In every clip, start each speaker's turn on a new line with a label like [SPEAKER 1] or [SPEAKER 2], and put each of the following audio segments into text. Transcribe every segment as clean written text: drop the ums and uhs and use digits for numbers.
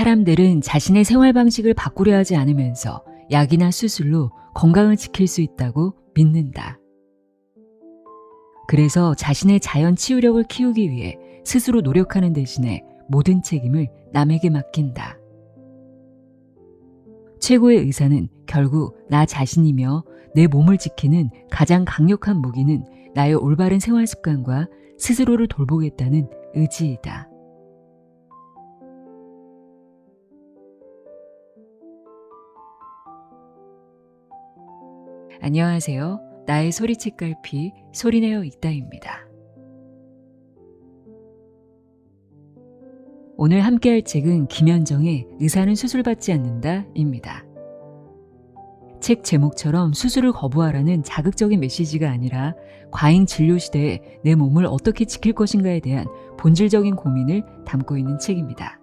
[SPEAKER 1] 사람들은 자신의 생활 방식을 바꾸려 하지 않으면서 약이나 수술로 건강을 지킬 수 있다고 믿는다. 그래서 자신의 자연 치유력을 키우기 위해 스스로 노력하는 대신에 모든 책임을 남에게 맡긴다. 최고의 의사는 결국 나 자신이며 내 몸을 지키는 가장 강력한 무기는 나의 올바른 생활 습관과 스스로를 돌보겠다는 의지이다. 안녕하세요. 나의 소리책갈피 소리내어 읽다입니다. 오늘 함께할 책은 김현정의 의사는 수술받지 않는다입니다. 책 제목처럼 수술을 거부하라는 자극적인 메시지가 아니라 과잉 진료 시대에 내 몸을 어떻게 지킬 것인가에 대한 본질적인 고민을 담고 있는 책입니다.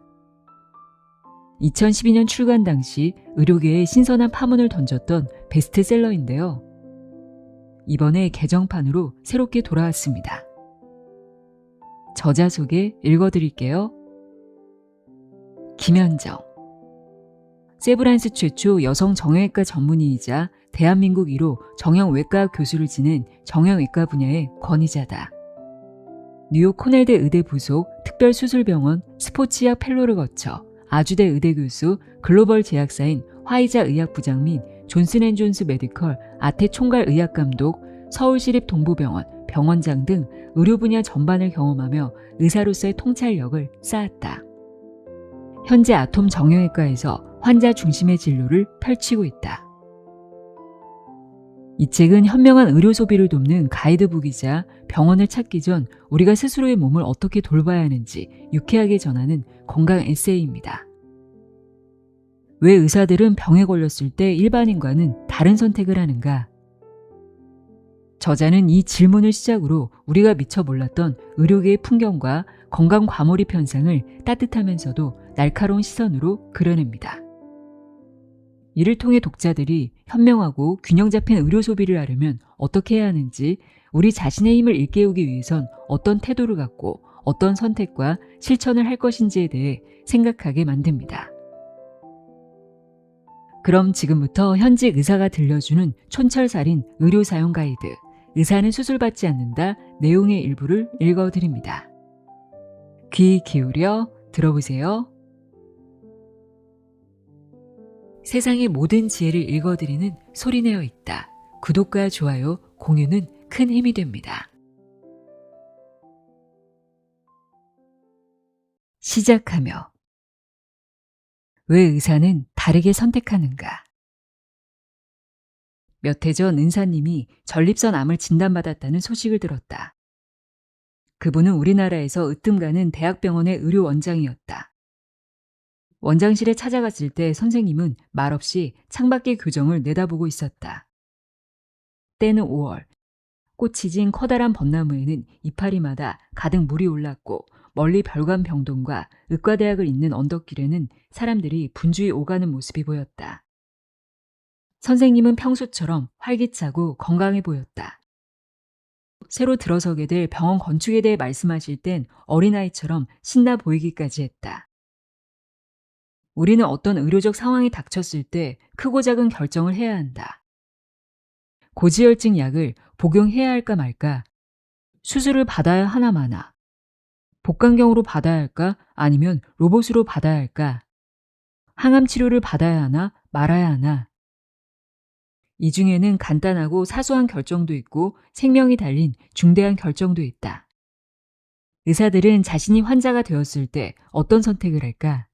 [SPEAKER 1] 2012년 출간 당시 의료계에 신선한 파문을 던졌던 베스트셀러인데요. 이번에 개정판으로 새롭게 돌아왔습니다. 저자 소개 읽어드릴게요. 김현정. 세브란스 최초 여성 정형외과 전문의이자 대한민국 1호 정형외과 교수를 지낸 정형외과 분야의 권위자다. 뉴욕 코넬대 의대 부속 특별수술병원 스포츠의학 펠로를 거쳐 아주대 의대 교수, 글로벌 제약사인 화이자 의학부장 및 존슨앤존스 메디컬 아태 총괄 의학감독, 서울시립 동부병원 병원장 등 의료 분야 전반을 경험하며 의사로서의 통찰력을 쌓았다. 현재 아톰 정형외과에서 환자 중심의 진료를 펼치고 있다. 이 책은 현명한 의료 소비를 돕는 가이드북이자 병원을 찾기 전 우리가 스스로의 몸을 어떻게 돌봐야 하는지 유쾌하게 전하는 건강 에세이입니다. 왜 의사들은 병에 걸렸을 때 일반인과는 다른 선택을 하는가? 저자는 이 질문을 시작으로 우리가 미처 몰랐던 의료계의 풍경과 건강 과몰입 현상을 따뜻하면서도 날카로운 시선으로 그려냅니다. 이를 통해 독자들이 현명하고 균형 잡힌 의료 소비를 하려면 어떻게 해야 하는지, 우리 자신의 힘을 일깨우기 위해선 어떤 태도를 갖고 어떤 선택과 실천을 할 것인지에 대해 생각하게 만듭니다. 그럼 지금부터 현직 의사가 들려주는 촌철살인 의료 사용 가이드, 의사는 수술받지 않는다 내용의 일부를 읽어드립니다. 귀 기울여 들어보세요. 세상의 모든 지혜를 읽어드리는 소리내어 읽다. 구독과 좋아요, 공유는 큰 힘이 됩니다. 시작하며 왜 의사는 다르게 선택하는가? 몇 해 전 은사님이 전립선 암을 진단받았다는 소식을 들었다. 그분은 우리나라에서 으뜸 가는 대학병원의 의료원장이었다. 원장실에 찾아갔을 때 선생님은 말없이 창밖의 교정을 내다보고 있었다. 때는 5월. 꽃이 진 커다란 벚나무에는 이파리마다 가득 물이 올랐고 멀리 별관병동과 의과대학을 잇는 언덕길에는 사람들이 분주히 오가는 모습이 보였다. 선생님은 평소처럼 활기차고 건강해 보였다. 새로 들어서게 될 병원 건축에 대해 말씀하실 땐 어린아이처럼 신나 보이기까지 했다. 우리는 어떤 의료적 상황이 닥쳤을 때 크고 작은 결정을 해야 한다. 고지혈증 약을 복용해야 할까 말까? 수술을 받아야 하나 마나? 복강경으로 받아야 할까? 아니면 로봇으로 받아야 할까? 항암 치료를 받아야 하나 말아야 하나? 이 중에는 간단하고 사소한 결정도 있고 생명이 달린 중대한 결정도 있다. 의사들은 자신이 환자가 되었을 때 어떤 선택을 할까?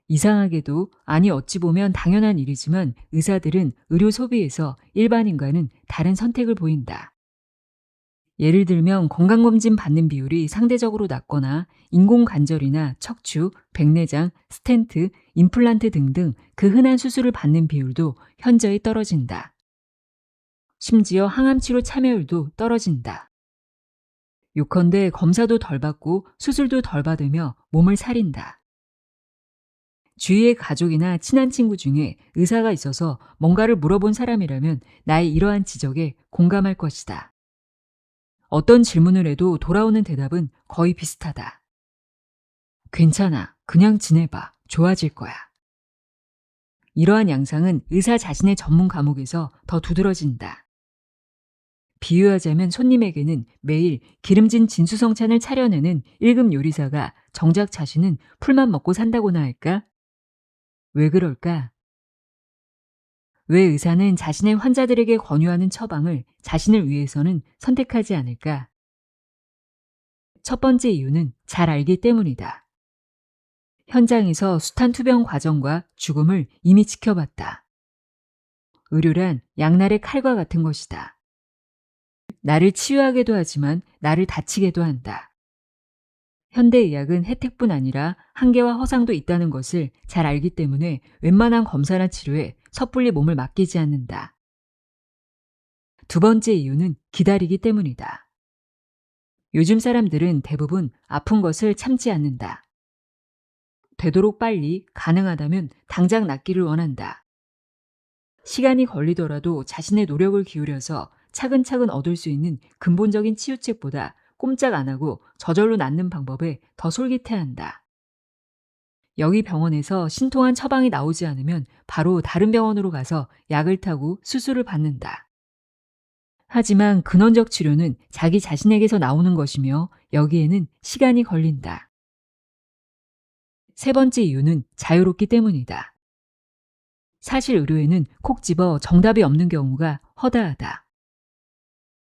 [SPEAKER 1] 이상하게도, 아니 어찌 보면 당연한 일이지만 의사들은 의료 소비에서 일반인과는 다른 선택을 보인다. 예를 들면 건강검진 받는 비율이 상대적으로 낮거나 인공관절이나 척추, 백내장, 스텐트, 임플란트 등등 그 흔한 수술을 받는 비율도 현저히 떨어진다. 심지어 항암치료 참여율도 떨어진다. 요컨대 검사도 덜 받고 수술도 덜 받으며 몸을 사린다. 주위의 가족이나 친한 친구 중에 의사가 있어서 뭔가를 물어본 사람이라면 나의 이러한 지적에 공감할 것이다. 어떤 질문을 해도 돌아오는 대답은 거의 비슷하다. 괜찮아. 그냥 지내봐. 좋아질 거야. 이러한 양상은 의사 자신의 전문 과목에서 더 두드러진다. 비유하자면 손님에게는 매일 기름진 진수성찬을 차려내는 1급 요리사가 정작 자신은 풀만 먹고 산다고나 할까? 왜 그럴까? 왜 의사는 자신의 환자들에게 권유하는 처방을 자신을 위해서는 선택하지 않을까? 첫 번째 이유는 잘 알기 때문이다. 현장에서 숱한 투병 과정과 죽음을 이미 지켜봤다. 의료란 양날의 칼과 같은 것이다. 나를 치유하게도 하지만 나를 다치게도 한다. 현대의학은 혜택뿐 아니라 한계와 허상도 있다는 것을 잘 알기 때문에 웬만한 검사나 치료에 섣불리 몸을 맡기지 않는다. 두 번째 이유는 기다리기 때문이다. 요즘 사람들은 대부분 아픈 것을 참지 않는다. 되도록 빨리, 가능하다면 당장 낫기를 원한다. 시간이 걸리더라도 자신의 노력을 기울여서 차근차근 얻을 수 있는 근본적인 치유책보다 꼼짝 안 하고 저절로 낫는 방법에 더 솔깃해한다. 여기 병원에서 신통한 처방이 나오지 않으면 바로 다른 병원으로 가서 약을 타고 수술을 받는다. 하지만 근원적 치료는 자기 자신에게서 나오는 것이며 여기에는 시간이 걸린다. 세 번째 이유는 자유롭기 때문이다. 사실 의료에는 콕 집어 정답이 없는 경우가 허다하다.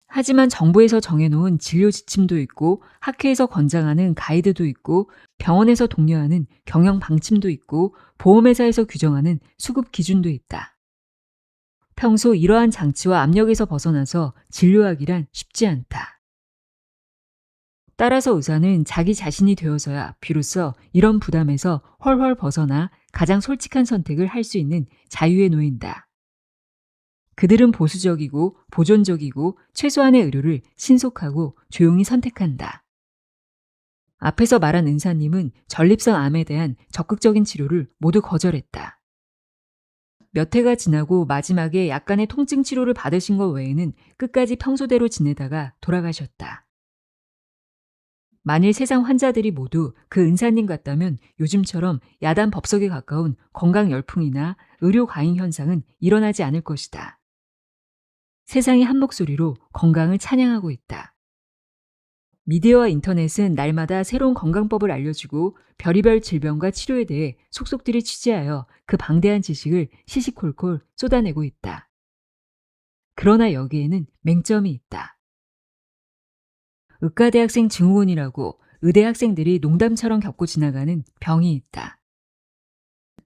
[SPEAKER 1] 하지만 정부에서 정해놓은 진료 지침도 있고 학회에서 권장하는 가이드도 있고 병원에서 독려하는 경영 방침도 있고 보험회사에서 규정하는 수급 기준도 있다. 평소 이러한 장치와 압력에서 벗어나서 진료하기란 쉽지 않다. 따라서 의사는 자기 자신이 되어서야 비로소 이런 부담에서 훨훨 벗어나 가장 솔직한 선택을 할 수 있는 자유에 놓인다. 그들은 보수적이고 보존적이고 최소한의 의료를 신속하고 조용히 선택한다. 앞에서 말한 은사님은 전립선 암에 대한 적극적인 치료를 모두 거절했다. 몇 해가 지나고 마지막에 약간의 통증 치료를 받으신 것 외에는 끝까지 평소대로 지내다가 돌아가셨다. 만일 세상 환자들이 모두 그 은사님 같다면 요즘처럼 야단 법석에 가까운 건강 열풍이나 의료 과잉 현상은 일어나지 않을 것이다. 세상이 한 목소리로 건강을 찬양하고 있다. 미디어와 인터넷은 날마다 새로운 건강법을 알려주고 별의별 질병과 치료에 대해 속속들이 취재하여 그 방대한 지식을 시시콜콜 쏟아내고 있다. 그러나 여기에는 맹점이 있다. 의과대학생 증후군이라고 의대 학생들이 농담처럼 겪고 지나가는 병이 있다.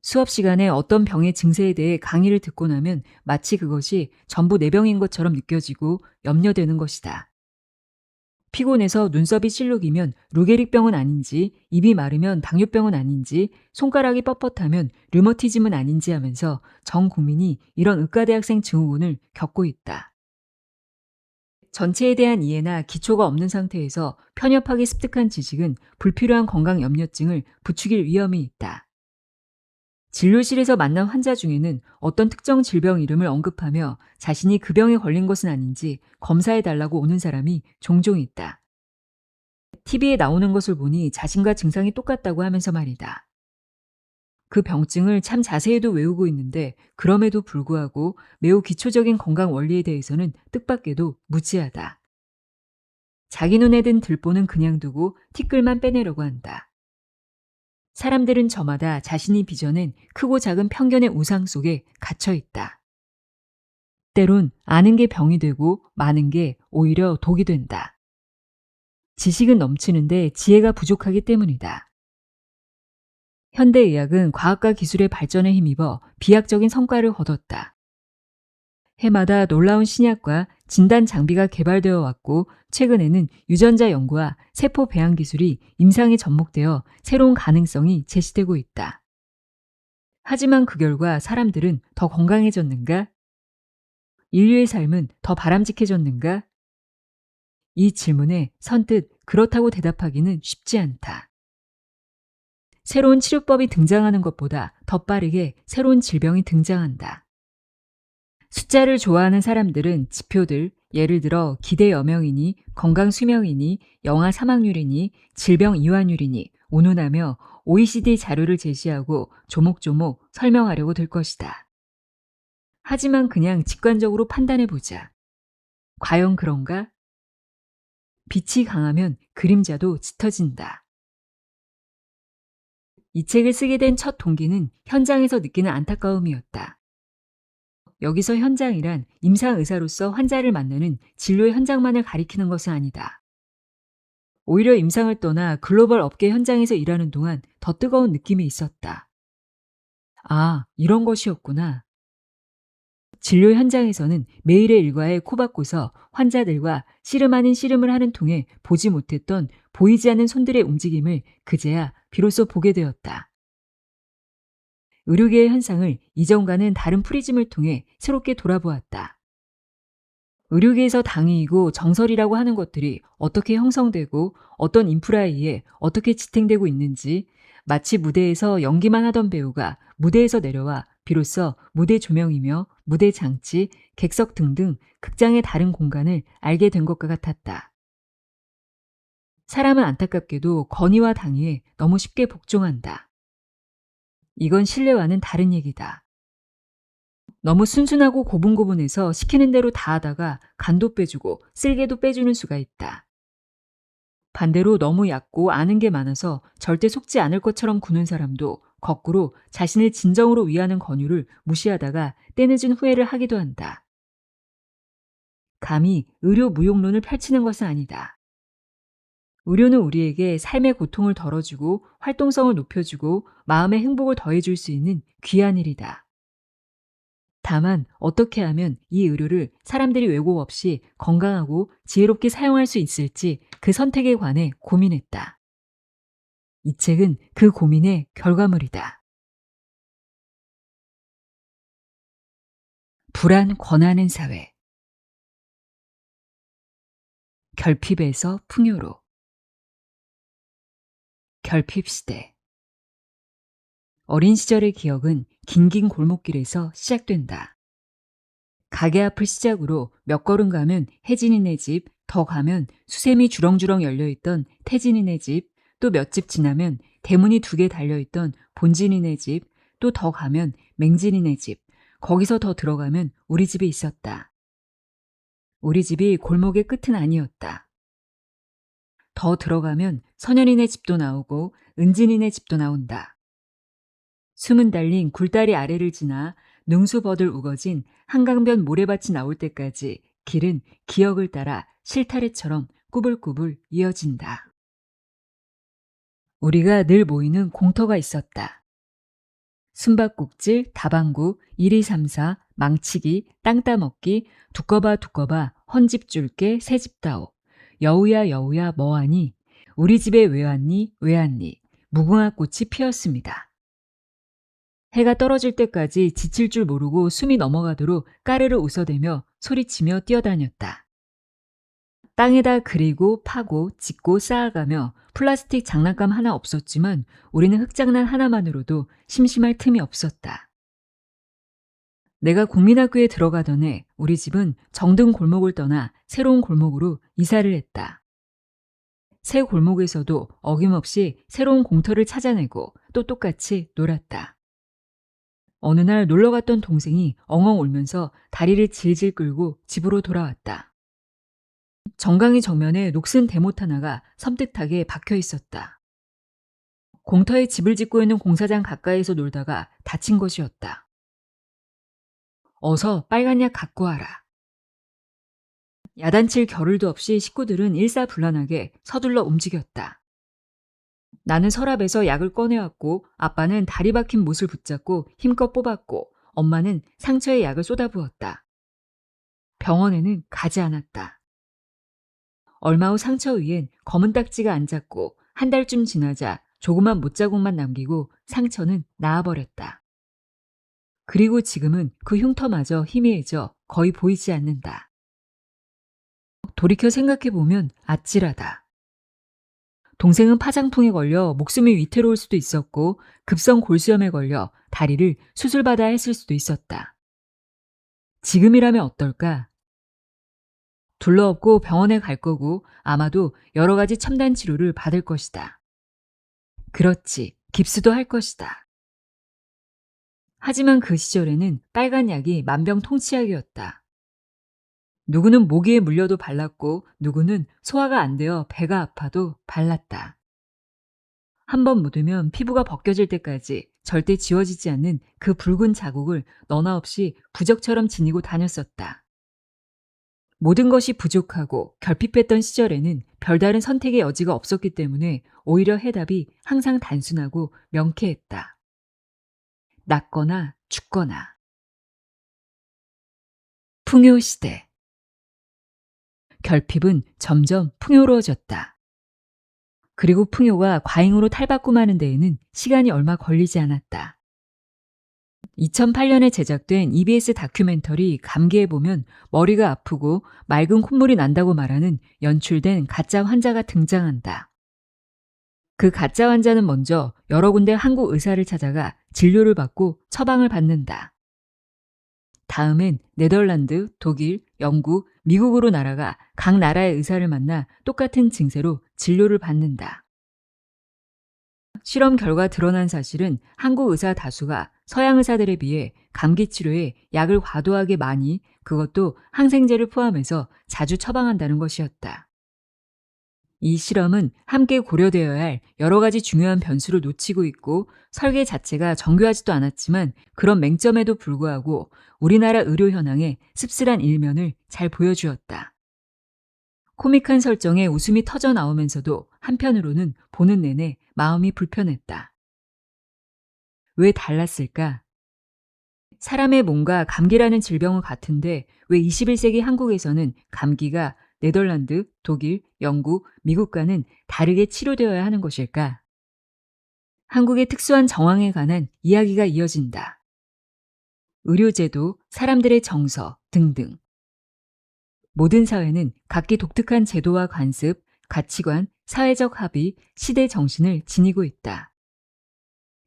[SPEAKER 1] 수업 시간에 어떤 병의 증세에 대해 강의를 듣고 나면 마치 그것이 전부 내 병인 것처럼 느껴지고 염려되는 것이다. 피곤해서 눈썹이 실룩이면 루게릭병은 아닌지, 입이 마르면 당뇨병은 아닌지, 손가락이 뻣뻣하면 류머티즘은 아닌지 하면서 전 국민이 이런 의과대학생 증후군을 겪고 있다. 전체에 대한 이해나 기초가 없는 상태에서 편협하게 습득한 지식은 불필요한 건강 염려증을 부추길 위험이 있다. 진료실에서 만난 환자 중에는 어떤 특정 질병 이름을 언급하며 자신이 그 병에 걸린 것은 아닌지 검사해달라고 오는 사람이 종종 있다. TV에 나오는 것을 보니 자신과 증상이 똑같다고 하면서 말이다. 그 병증을 참 자세히도 외우고 있는데 그럼에도 불구하고 매우 기초적인 건강 원리에 대해서는 뜻밖에도 무지하다. 자기 눈에 든 들보는 그냥 두고 티끌만 빼내려고 한다. 사람들은 저마다 자신이 빚어낸 크고 작은 편견의 우상 속에 갇혀 있다. 때론 아는 게 병이 되고 많은 게 오히려 독이 된다. 지식은 넘치는데 지혜가 부족하기 때문이다. 현대의학은 과학과 기술의 발전에 힘입어 비약적인 성과를 거뒀다. 해마다 놀라운 신약과 진단 장비가 개발되어 왔고 최근에는 유전자 연구와 세포 배양 기술이 임상에 접목되어 새로운 가능성이 제시되고 있다. 하지만 그 결과 사람들은 더 건강해졌는가? 인류의 삶은 더 바람직해졌는가? 이 질문에 선뜻 그렇다고 대답하기는 쉽지 않다. 새로운 치료법이 등장하는 것보다 더 빠르게 새로운 질병이 등장한다. 숫자를 좋아하는 사람들은 지표들, 예를 들어 기대 여명이니, 건강 수명이니, 영아 사망률이니, 질병 이완율이니, 운운하며 OECD 자료를 제시하고 조목조목 설명하려고 들 것이다. 하지만 그냥 직관적으로 판단해보자. 과연 그런가? 빛이 강하면 그림자도 짙어진다. 이 책을 쓰게 된 첫 동기는 현장에서 느끼는 안타까움이었다. 여기서 현장이란 임상의사로서 환자를 만나는 진료의 현장만을 가리키는 것은 아니다. 오히려 임상을 떠나 글로벌 업계 현장에서 일하는 동안 더 뜨거운 느낌이 있었다. 아, 이런 것이었구나. 진료 현장에서는 매일의 일과에 코박고서 환자들과 씨름 아닌 씨름을 하는 통에 보지 못했던 보이지 않는 손들의 움직임을 그제야 비로소 보게 되었다. 의료계의 현상을 이전과는 다른 프리즘을 통해 새롭게 돌아보았다. 의료계에서 당위이고 정설이라고 하는 것들이 어떻게 형성되고 어떤 인프라에 의해 어떻게 지탱되고 있는지, 마치 무대에서 연기만 하던 배우가 무대에서 내려와 비로소 무대 조명이며 무대 장치, 객석 등등 극장의 다른 공간을 알게 된 것과 같았다. 사람은 안타깝게도 건의와 당위에 너무 쉽게 복종한다. 이건 신뢰와는 다른 얘기다. 너무 순순하고 고분고분해서 시키는 대로 다 하다가 간도 빼주고 쓸개도 빼주는 수가 있다. 반대로 너무 얕고 아는 게 많아서 절대 속지 않을 것처럼 구는 사람도 거꾸로 자신을 진정으로 위하는 권유를 무시하다가 때늦은 후회를 하기도 한다. 감히 의료 무용론을 펼치는 것은 아니다. 의료는 우리에게 삶의 고통을 덜어주고 활동성을 높여주고 마음의 행복을 더해줄 수 있는 귀한 일이다. 다만 어떻게 하면 이 의료를 사람들이 왜곡 없이 건강하고 지혜롭게 사용할 수 있을지 그 선택에 관해 고민했다. 이 책은 그 고민의 결과물이다. 불안 권하는 사회. 결핍에서 풍요로. 결핍시대. 어린 시절의 기억은 긴긴 골목길에서 시작된다. 가게 앞을 시작으로 몇 걸음 가면 혜진이네 집, 더 가면 수세미 주렁주렁 열려있던 태진이네 집, 또 몇 집 지나면 대문이 2개 달려있던 본진이네 집, 또 더 가면 맹진이네 집, 거기서 더 들어가면 우리 집이 있었다. 우리 집이 골목의 끝은 아니었다. 더 들어가면 선현이네 집도 나오고 은진이네 집도 나온다. 숨은 달린 굴다리 아래를 지나 능수버들 우거진 한강변 모래밭이 나올 때까지 길은 기억을 따라 실타래처럼 꾸불꾸불 이어진다. 우리가 늘 모이는 공터가 있었다. 숨바꼭질, 다방구, 1, 2, 3, 4, 망치기, 땅 따먹기, 두꺼봐 헌집 줄게 새집다오, 여우야 여우야 뭐하니, 우리 집에 왜 왔니 왜 왔니, 무궁화 꽃이 피었습니다. 해가 떨어질 때까지 지칠 줄 모르고 숨이 넘어가도록 까르르 웃어대며 소리치며 뛰어다녔다. 땅에다 그리고 파고 짓고 쌓아가며 플라스틱 장난감 하나 없었지만 우리는 흙장난 하나만으로도 심심할 틈이 없었다. 내가 국민학교에 들어가던 해 우리 집은 정든 골목을 떠나 새로운 골목으로 이사를 했다. 새 골목에서도 어김없이 새로운 공터를 찾아내고 또 똑같이 놀았다. 어느 날 놀러 갔던 동생이 엉엉 울면서 다리를 질질 끌고 집으로 돌아왔다. 정강이 정면에 녹슨 대못 하나가 섬뜩하게 박혀 있었다. 공터에 집을 짓고 있는 공사장 가까이에서 놀다가 다친 것이었다. 어서 빨간 약 갖고 와라. 야단칠 겨를도 없이 식구들은 일사불란하게 서둘러 움직였다. 나는 서랍에서 약을 꺼내왔고 아빠는 다리 박힌 못을 붙잡고 힘껏 뽑았고 엄마는 상처에 약을 쏟아부었다. 병원에는 가지 않았다. 얼마 후 상처 위엔 검은 딱지가 앉았고 한 달쯤 지나자 조그만 못자국만 남기고 상처는 나아버렸다. 그리고 지금은 그 흉터마저 희미해져 거의 보이지 않는다. 돌이켜 생각해보면 아찔하다. 동생은 파장풍에 걸려 목숨이 위태로울 수도 있었고 급성 골수염에 걸려 다리를 수술받아야 했을 수도 있었다. 지금이라면 어떨까? 둘러엎고 병원에 갈 거고 아마도 여러 가지 첨단 치료를 받을 것이다. 그렇지. 깁스도 할 것이다. 하지만 그 시절에는 빨간 약이 만병통치약이었다. 누구는 모기에 물려도 발랐고 누구는 소화가 안 되어 배가 아파도 발랐다. 한 번 묻으면 피부가 벗겨질 때까지 절대 지워지지 않는 그 붉은 자국을 너나 없이 부적처럼 지니고 다녔었다. 모든 것이 부족하고 결핍했던 시절에는 별다른 선택의 여지가 없었기 때문에 오히려 해답이 항상 단순하고 명쾌했다. 낫거나 죽거나. 풍요시대. 결핍은 점점 풍요로워졌다. 그리고 풍요가 과잉으로 탈바꿈하는 데에는 시간이 얼마 걸리지 않았다. 2008년에 제작된 EBS 다큐멘터리 감기에 보면 머리가 아프고 맑은 콧물이 난다고 말하는 연출된 가짜 환자가 등장한다. 그 가짜 환자는 먼저 여러 군데 한국 의사를 찾아가 진료를 받고 처방을 받는다. 다음엔 네덜란드, 독일, 영국, 미국으로 날아가 각 나라의 의사를 만나 똑같은 증세로 진료를 받는다. 실험 결과 드러난 사실은 한국 의사 다수가 서양 의사들에 비해 감기 치료에 약을 과도하게 많이, 그것도 항생제를 포함해서 자주 처방한다는 것이었다. 이 실험은 함께 고려되어야 할 여러 가지 중요한 변수를 놓치고 있고 설계 자체가 정교하지도 않았지만 그런 맹점에도 불구하고 우리나라 의료 현황의 씁쓸한 일면을 잘 보여주었다. 코믹한 설정에 웃음이 터져 나오면서도 한편으로는 보는 내내 마음이 불편했다. 왜 달랐을까? 사람의 몸과 감기라는 질병은 같은데 왜 21세기 한국에서는 감기가 네덜란드, 독일, 영국, 미국과는 다르게 치료되어야 하는 것일까? 한국의 특수한 정황에 관한 이야기가 이어진다. 의료제도, 사람들의 정서 등등. 모든 사회는 각기 독특한 제도와 관습, 가치관, 사회적 합의, 시대 정신을 지니고 있다.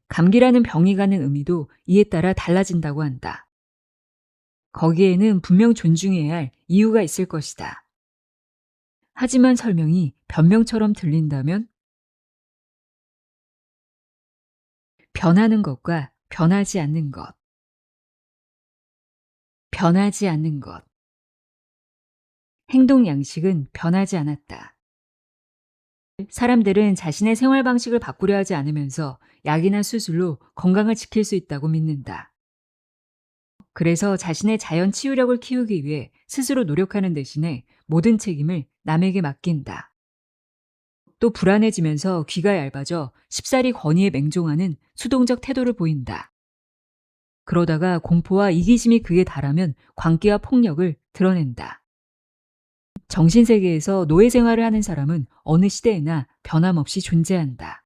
[SPEAKER 1] 감기라는 병이 가는 의미도 이에 따라 달라진다고 한다. 거기에는 분명 존중해야 할 이유가 있을 것이다. 하지만 설명이 변명처럼 들린다면 변하는 것과 변하지 않는 것. 변하지 않는 것. 행동 양식은 변하지 않았다. 사람들은 자신의 생활 방식을 바꾸려 하지 않으면서 약이나 수술로 건강을 지킬 수 있다고 믿는다. 그래서 자신의 자연 치유력을 키우기 위해 스스로 노력하는 대신에 모든 책임을 남에게 맡긴다. 또 불안해지면서 귀가 얇아져 쉽사리 권위에 맹종하는 수동적 태도를 보인다. 그러다가 공포와 이기심이 극에 달하면 광기와 폭력을 드러낸다. 정신세계에서 노예 생활을 하는 사람은 어느 시대에나 변함없이 존재한다.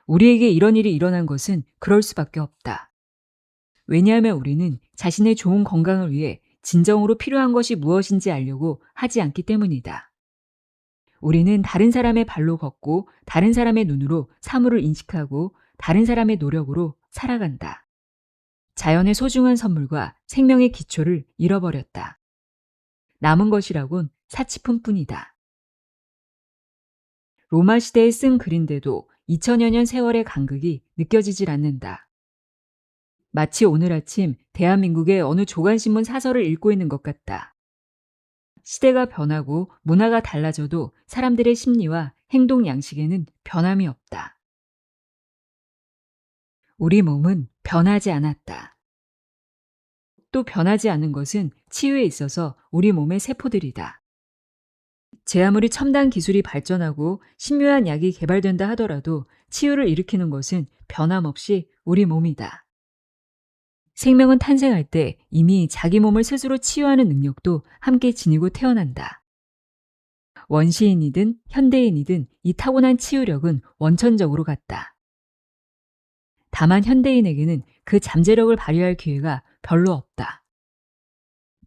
[SPEAKER 1] 우리에게 이런 일이 일어난 것은 그럴 수밖에 없다. 왜냐하면 우리는 자신의 좋은 건강을 위해 진정으로 필요한 것이 무엇인지 알려고 하지 않기 때문이다. 우리는 다른 사람의 발로 걷고 다른 사람의 눈으로 사물을 인식하고 다른 사람의 노력으로 살아간다. 자연의 소중한 선물과 생명의 기초를 잃어버렸다. 남은 것이라곤 사치품뿐이다. 로마 시대에 쓴 글인데도 2000여 년 세월의 간극이 느껴지질 않는다. 마치 오늘 아침 대한민국의 어느 조간신문 사설을 읽고 있는 것 같다. 시대가 변하고 문화가 달라져도 사람들의 심리와 행동 양식에는 변함이 없다. 우리 몸은 변하지 않았다. 또 변하지 않은 것은 치유에 있어서 우리 몸의 세포들이다. 제 아무리 첨단 기술이 발전하고 신묘한 약이 개발된다 하더라도 치유를 일으키는 것은 변함없이 우리 몸이다. 생명은 탄생할 때 이미 자기 몸을 스스로 치유하는 능력도 함께 지니고 태어난다. 원시인이든 현대인이든 이 타고난 치유력은 원천적으로 같다. 다만 현대인에게는 그 잠재력을 발휘할 기회가 별로 없다.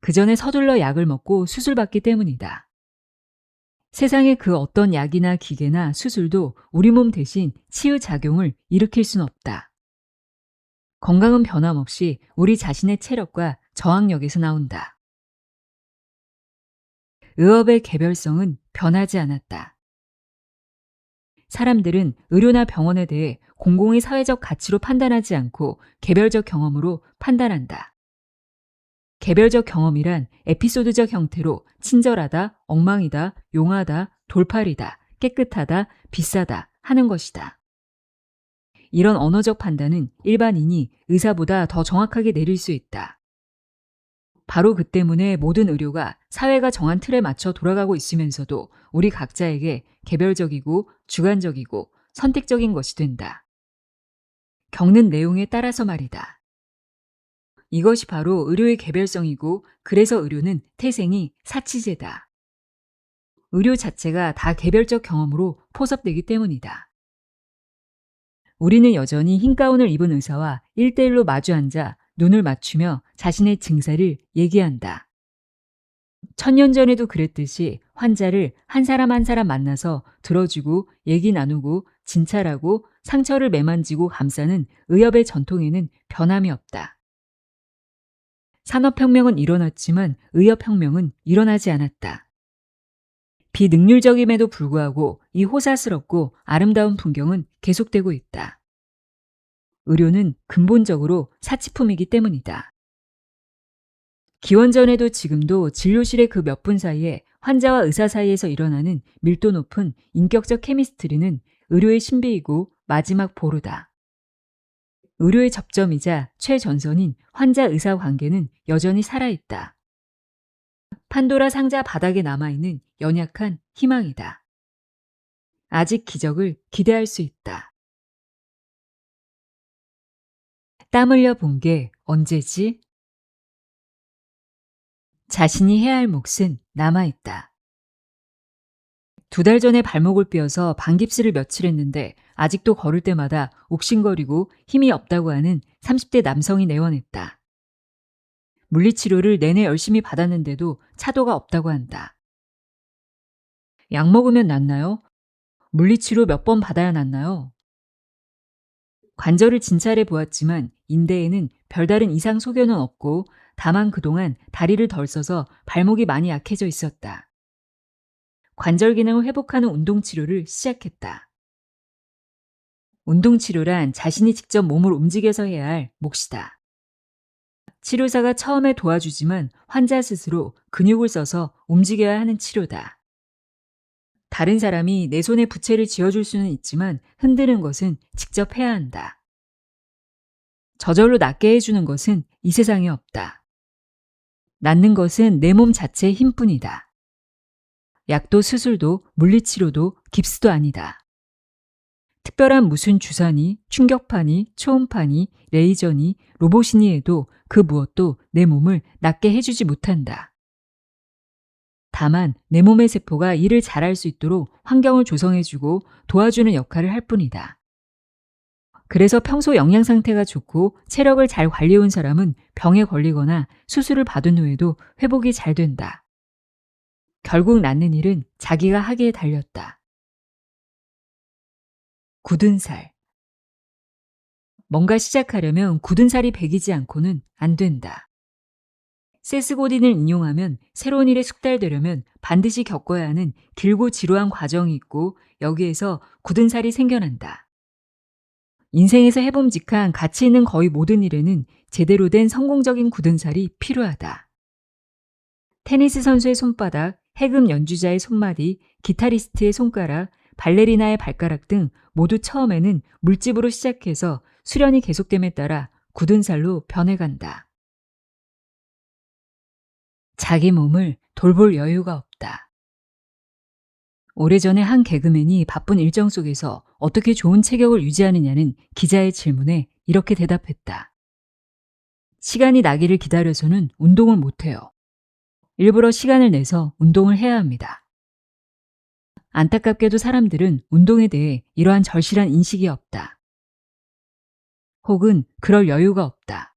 [SPEAKER 1] 그 전에 서둘러 약을 먹고 수술받기 때문이다. 세상의 그 어떤 약이나 기계나 수술도 우리 몸 대신 치유작용을 일으킬 순 없다. 건강은 변함없이 우리 자신의 체력과 저항력에서 나온다. 의업의 개별성은 변하지 않았다. 사람들은 의료나 병원에 대해 공공의 사회적 가치로 판단하지 않고 개별적 경험으로 판단한다. 개별적 경험이란 에피소드적 형태로 친절하다, 엉망이다, 용하다, 돌팔이다, 깨끗하다, 비싸다 하는 것이다. 이런 언어적 판단은 일반인이 의사보다 더 정확하게 내릴 수 있다. 바로 그 때문에 모든 의료가 사회가 정한 틀에 맞춰 돌아가고 있으면서도 우리 각자에게 개별적이고 주관적이고 선택적인 것이 된다. 겪는 내용에 따라서 말이다. 이것이 바로 의료의 개별성이고 그래서 의료는 태생이 사치제다. 의료 자체가 다 개별적 경험으로 포섭되기 때문이다. 우리는 여전히 흰 가운을 입은 의사와 1대1로 마주 앉아 눈을 맞추며 자신의 증세를 얘기한다. 1000년 전에도 그랬듯이 환자를 한 사람 한 사람 만나서 들어주고 얘기 나누고 진찰하고 상처를 매만지고 감싸는 의협의 전통에는 변함이 없다. 산업혁명은 일어났지만 의협혁명은 일어나지 않았다. 비능률적임에도 불구하고 이 호사스럽고 아름다운 풍경은 계속되고 있다. 의료는 근본적으로 사치품이기 때문이다. 기원전에도 지금도 진료실의 그 몇 분 사이에 환자와 의사 사이에서 일어나는 밀도 높은 인격적 케미스트리는 의료의 신비이고 마지막 보루다. 의료의 접점이자 최전선인 환자-의사 관계는 여전히 살아있다. 판도라 상자 바닥에 남아있는 연약한 희망이다. 아직 기적을 기대할 수 있다. 땀 흘려 본 게 언제지? 자신이 해야 할 몫은 남아있다. 2달 전에 발목을 삐어서 반깁스를 며칠 했는데 아직도 걸을 때마다 옥신거리고 힘이 없다고 하는 30대 남성이 내원했다. 물리치료를 내내 열심히 받았는데도 차도가 없다고 한다. 약 먹으면 낫나요? 물리치료 몇 번 받아야 낫나요? 관절을 진찰해 보았지만 인대에는 별다른 이상 소견은 없고 다만 그동안 다리를 덜 써서 발목이 많이 약해져 있었다. 관절 기능을 회복하는 운동치료를 시작했다. 운동치료란 자신이 직접 몸을 움직여서 해야 할 몫이다. 치료사가 처음에 도와주지만 환자 스스로 근육을 써서 움직여야 하는 치료다. 다른 사람이 내 손에 부채를 쥐어줄 수는 있지만 흔드는 것은 직접 해야 한다. 저절로 낫게 해주는 것은 이 세상에 없다. 낫는 것은 내 몸 자체의 힘뿐이다. 약도 수술도 물리치료도 깁스도 아니다. 특별한 무슨 주사니, 충격파니, 초음파니, 레이저니, 로봇이니 해도 그 무엇도 내 몸을 낫게 해주지 못한다. 다만 내 몸의 세포가 일을 잘할 수 있도록 환경을 조성해주고 도와주는 역할을 할 뿐이다. 그래서 평소 영양 상태가 좋고 체력을 잘 관리해온 사람은 병에 걸리거나 수술을 받은 후에도 회복이 잘 된다. 결국 낫는 일은 자기가 하기에 달렸다. 굳은 살. 뭔가 시작하려면 굳은 살이 배기지 않고는 안 된다. 세스 고딘을 인용하면 새로운 일에 숙달되려면 반드시 겪어야 하는 길고 지루한 과정이 있고 여기에서 굳은 살이 생겨난다. 인생에서 해봄직한 가치 있는 거의 모든 일에는 제대로 된 성공적인 굳은 살이 필요하다. 테니스 선수의 손바닥, 해금 연주자의 손마디, 기타리스트의 손가락, 발레리나의 발가락 등 모두 처음에는 물집으로 시작해서 수련이 계속됨에 따라 굳은 살로 변해간다. 자기 몸을 돌볼 여유가 없다. 오래전에 한 개그맨이 바쁜 일정 속에서 어떻게 좋은 체격을 유지하느냐는 기자의 질문에 이렇게 대답했다. 시간이 나기를 기다려서는 운동을 못해요. 일부러 시간을 내서 운동을 해야 합니다. 안타깝게도 사람들은 운동에 대해 이러한 절실한 인식이 없다. 혹은 그럴 여유가 없다.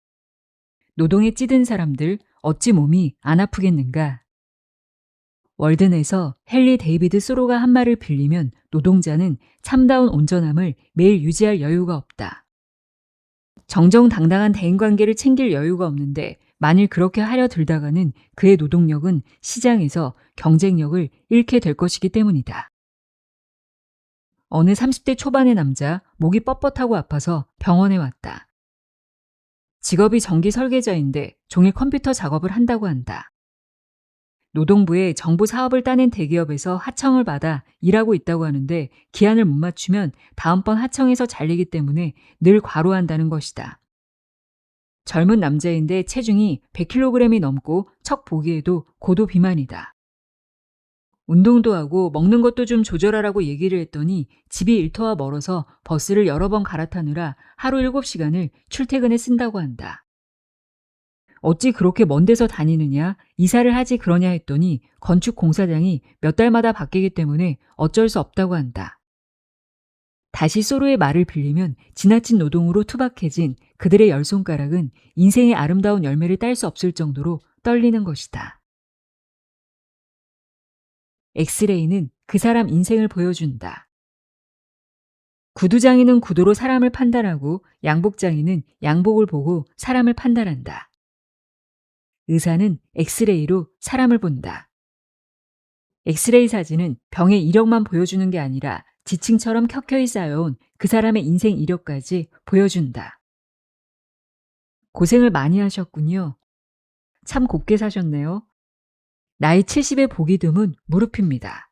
[SPEAKER 1] 노동에 찌든 사람들 어찌 몸이 안 아프겠는가? 월든에서 헨리 데이비드 소로가 한 말을 빌리면 노동자는 참다운 온전함을 매일 유지할 여유가 없다. 정정당당한 대인관계를 챙길 여유가 없는데 만일 그렇게 하려 들다가는 그의 노동력은 시장에서 경쟁력을 잃게 될 것이기 때문이다. 어느 30대 초반의 남자, 목이 뻣뻣하고 아파서 병원에 왔다. 직업이 전기 설계자인데 종일 컴퓨터 작업을 한다고 한다. 노동부에 정부 사업을 따낸 대기업에서 하청을 받아 일하고 있다고 하는데 기한을 못 맞추면 다음번 하청에서 잘리기 때문에 늘 과로한다는 것이다. 젊은 남자인데 체중이 100kg이 넘고 척 보기에도 고도 비만이다. 운동도 하고 먹는 것도 좀 조절하라고 얘기를 했더니 집이 일터와 멀어서 버스를 여러 번 갈아타느라 하루 7시간을 출퇴근에 쓴다고 한다. 어찌 그렇게 먼 데서 다니느냐, 이사를 하지 그러냐 했더니 건축 공사장이 몇 달마다 바뀌기 때문에 어쩔 수 없다고 한다. 다시 소로의 말을 빌리면 지나친 노동으로 투박해진 그들의 열 손가락은 인생의 아름다운 열매를 딸 수 없을 정도로 떨리는 것이다. 엑스레이는 그 사람 인생을 보여준다. 구두장이는 구두로 사람을 판단하고 양복장이는 양복을 보고 사람을 판단한다. 의사는 엑스레이로 사람을 본다. 엑스레이 사진은 병의 이력만 보여주는 게 아니라 지층처럼 켜켜이 쌓여온 그 사람의 인생 이력까지 보여준다. 고생을 많이 하셨군요. 참 곱게 사셨네요. 나이 70에 보기 드문 무릎입니다.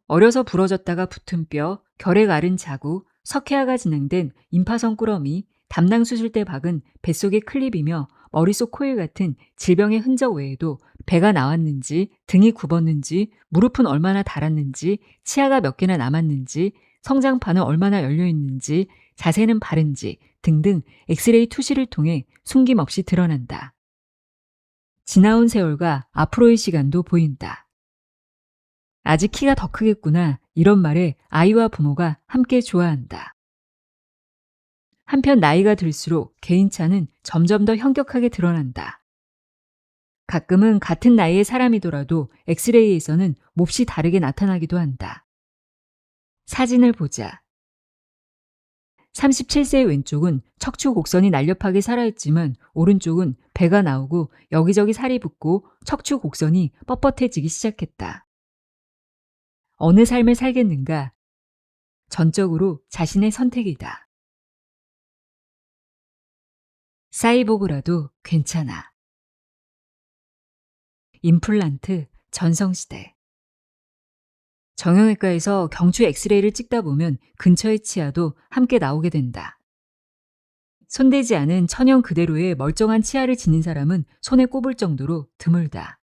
[SPEAKER 1] 어려서 부러졌다가 붙은 뼈, 결핵 앓은 자국, 석회화가 진행된 임파선 꾸러미, 담낭 수술 때 박은 뱃속의 클립이며 머릿속 코일 같은 질병의 흔적 외에도 배가 나왔는지, 등이 굽었는지, 무릎은 얼마나 닳았는지, 치아가 몇 개나 남았는지, 성장판은 얼마나 열려있는지, 자세는 바른지 등등 엑스레이 투시를 통해 숨김없이 드러난다. 지나온 세월과 앞으로의 시간도 보인다. 아직 키가 더 크겠구나 이런 말에 아이와 부모가 함께 좋아한다. 한편 나이가 들수록 개인차는 점점 더 현격하게 드러난다. 가끔은 같은 나이의 사람이더라도 엑스레이에서는 몹시 다르게 나타나기도 한다. 사진을 보자. 37세의 왼쪽은 척추 곡선이 날렵하게 살아있지만 오른쪽은 배가 나오고 여기저기 살이 붙고 척추 곡선이 뻣뻣해지기 시작했다. 어느 삶을 살겠는가? 전적으로 자신의 선택이다. 사이보그라도 괜찮아. 임플란트 전성시대. 정형외과에서 경추 엑스레이를 찍다 보면 근처의 치아도 함께 나오게 된다. 손대지 않은 천연 그대로의 멀쩡한 치아를 지닌 사람은 손에 꼽을 정도로 드물다.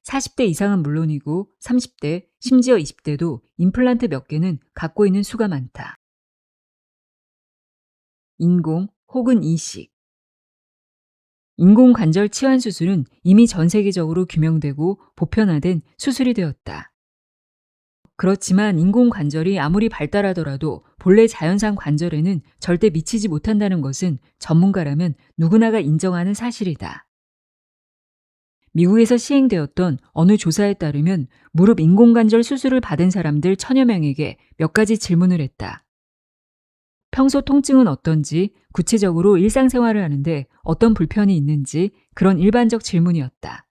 [SPEAKER 1] 40대 이상은 물론이고 30대, 심지어 20대도 임플란트 몇 개는 갖고 있는 수가 많다. 인공 혹은 이식. 인공관절 치환 수술은 이미 전 세계적으로 규명되고 보편화된 수술이 되었다. 그렇지만 인공관절이 아무리 발달하더라도 본래 자연상 관절에는 절대 미치지 못한다는 것은 전문가라면 누구나가 인정하는 사실이다. 미국에서 시행되었던 어느 조사에 따르면 무릎 인공관절 수술을 받은 사람들 1000여 명에게 몇 가지 질문을 했다. 평소 통증은 어떤지, 구체적으로 일상생활을 하는데 어떤 불편이 있는지 그런 일반적 질문이었다.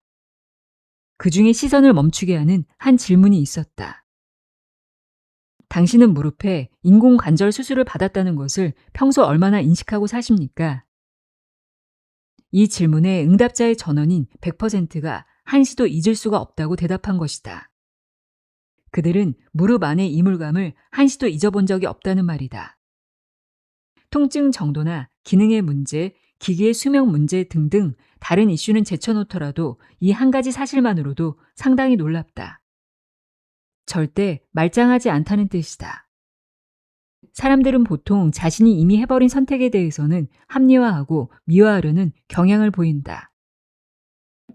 [SPEAKER 1] 그 중에 시선을 멈추게 하는 한 질문이 있었다. 당신은 무릎에 인공관절 수술을 받았다는 것을 평소 얼마나 인식하고 사십니까? 이 질문에 응답자의 전원인 100%가 한시도 잊을 수가 없다고 대답한 것이다. 그들은 무릎 안의 이물감을 한시도 잊어본 적이 없다는 말이다. 통증 정도나 기능의 문제, 기기의 수명 문제 등등 다른 이슈는 제쳐놓더라도 이 한 가지 사실만으로도 상당히 놀랍다. 절대 말짱하지 않다는 뜻이다. 사람들은 보통 자신이 이미 해버린 선택에 대해서는 합리화하고 미화하려는 경향을 보인다.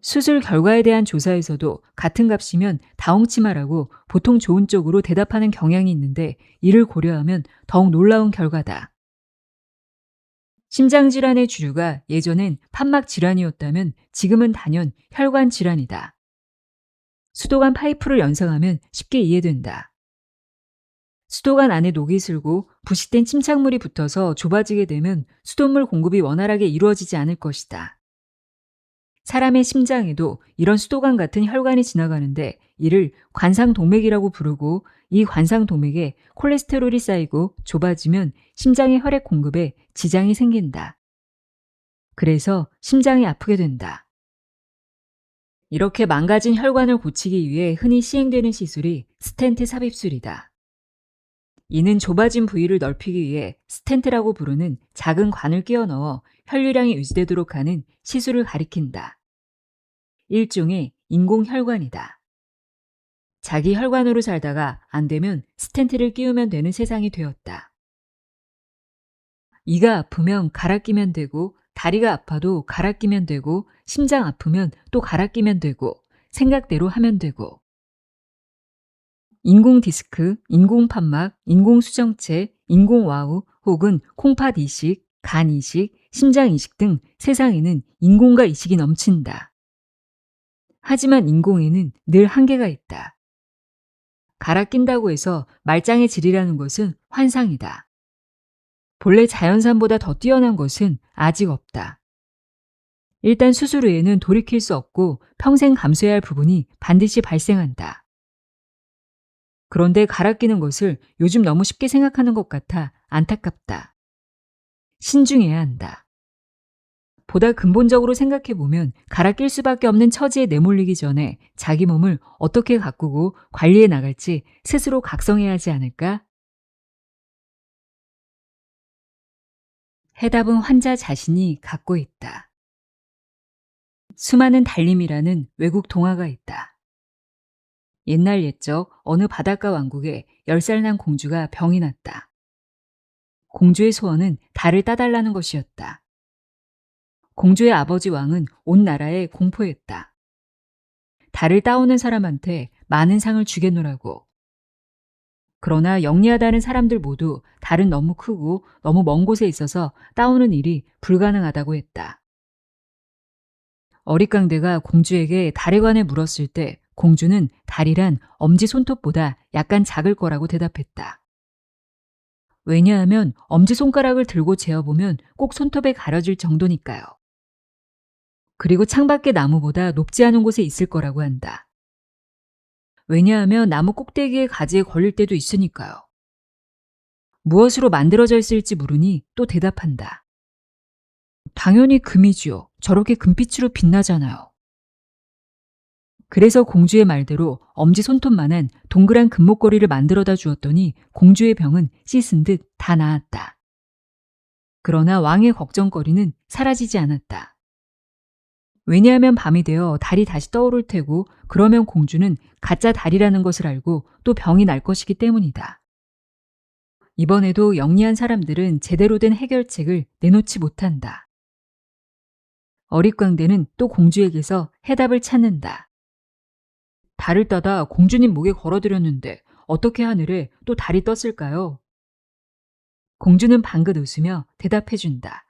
[SPEAKER 1] 수술 결과에 대한 조사에서도 같은 값이면 다홍치 말하고 보통 좋은 쪽으로 대답하는 경향이 있는데 이를 고려하면 더욱 놀라운 결과다. 심장질환의 주류가 예전엔 판막 질환이었다면 지금은 단연 혈관 질환이다. 수도관 파이프를 연상하면 쉽게 이해된다. 수도관 안에 녹이 슬고 부식된 침착물이 붙어서 좁아지게 되면 수돗물 공급이 원활하게 이루어지지 않을 것이다. 사람의 심장에도 이런 수도관 같은 혈관이 지나가는데 이를 관상동맥이라고 부르고 이 관상동맥에 콜레스테롤이 쌓이고 좁아지면 심장의 혈액 공급에 지장이 생긴다. 그래서 심장이 아프게 된다. 이렇게 망가진 혈관을 고치기 위해 흔히 시행되는 시술이 스텐트 삽입술이다. 이는 좁아진 부위를 넓히기 위해 스텐트라고 부르는 작은 관을 끼워 넣어 혈류량이 유지되도록 하는 시술을 가리킨다. 일종의 인공혈관이다. 자기 혈관으로 살다가 안 되면 스텐트를 끼우면 되는 세상이 되었다. 이가 아프면 갈아 끼면 되고, 다리가 아파도 갈아 끼면 되고, 심장 아프면 또 갈아 끼면 되고, 생각대로 하면 되고. 인공 디스크, 인공 판막, 인공 수정체, 인공 와우 혹은 콩팥 이식, 간 이식, 심장 이식 등 세상에는 인공과 이식이 넘친다. 하지만 인공에는 늘 한계가 있다. 갈아 낀다고 해서 말짱의 질이라는 것은 환상이다. 본래 자연산보다 더 뛰어난 것은 아직 없다. 일단 수술 후에는 돌이킬 수 없고 평생 감수해야 할 부분이 반드시 발생한다. 그런데 갈아 끼는 것을 요즘 너무 쉽게 생각하는 것 같아 안타깝다. 신중해야 한다. 보다 근본적으로 생각해보면 갈아 낄 수밖에 없는 처지에 내몰리기 전에 자기 몸을 어떻게 가꾸고 관리해 나갈지 스스로 각성해야 하지 않을까? 해답은 환자 자신이 갖고 있다. 수많은 달림이라는 외국 동화가 있다. 옛날 옛적 어느 바닷가 왕국에 10살 난 공주가 병이 났다. 공주의 소원은 달을 따달라는 것이었다. 공주의 아버지 왕은 온 나라에 공포했다. 달을 따오는 사람한테 많은 상을 주겠노라고. 그러나 영리하다는 사람들 모두 달은 너무 크고 너무 먼 곳에 있어서 따오는 일이 불가능하다고 했다. 어릿광대가 공주에게 달에 관해 물었을 때 공주는 달이란 엄지손톱보다 약간 작을 거라고 대답했다. 왜냐하면 엄지손가락을 들고 재어보면 꼭 손톱에 가려질 정도니까요. 그리고 창밖의 나무보다 높지 않은 곳에 있을 거라고 한다. 왜냐하면 나무 꼭대기의 가지에 걸릴 때도 있으니까요. 무엇으로 만들어져 있을지 물으니 또 대답한다. 당연히 금이지요. 저렇게 금빛으로 빛나잖아요. 그래서 공주의 말대로 엄지손톱만한 동그란 금목걸이를 만들어다 주었더니 공주의 병은 씻은 듯 다 나았다. 그러나 왕의 걱정거리는 사라지지 않았다. 왜냐하면 밤이 되어 달이 다시 떠오를 테고 그러면 공주는 가짜 달이라는 것을 알고 또 병이 날 것이기 때문이다. 이번에도 영리한 사람들은 제대로 된 해결책을 내놓지 못한다. 어릿광대는 또 공주에게서 해답을 찾는다. 달을 따다 공주님 목에 걸어드렸는데 어떻게 하늘에 또 달이 떴을까요? 공주는 방긋 웃으며 대답해준다.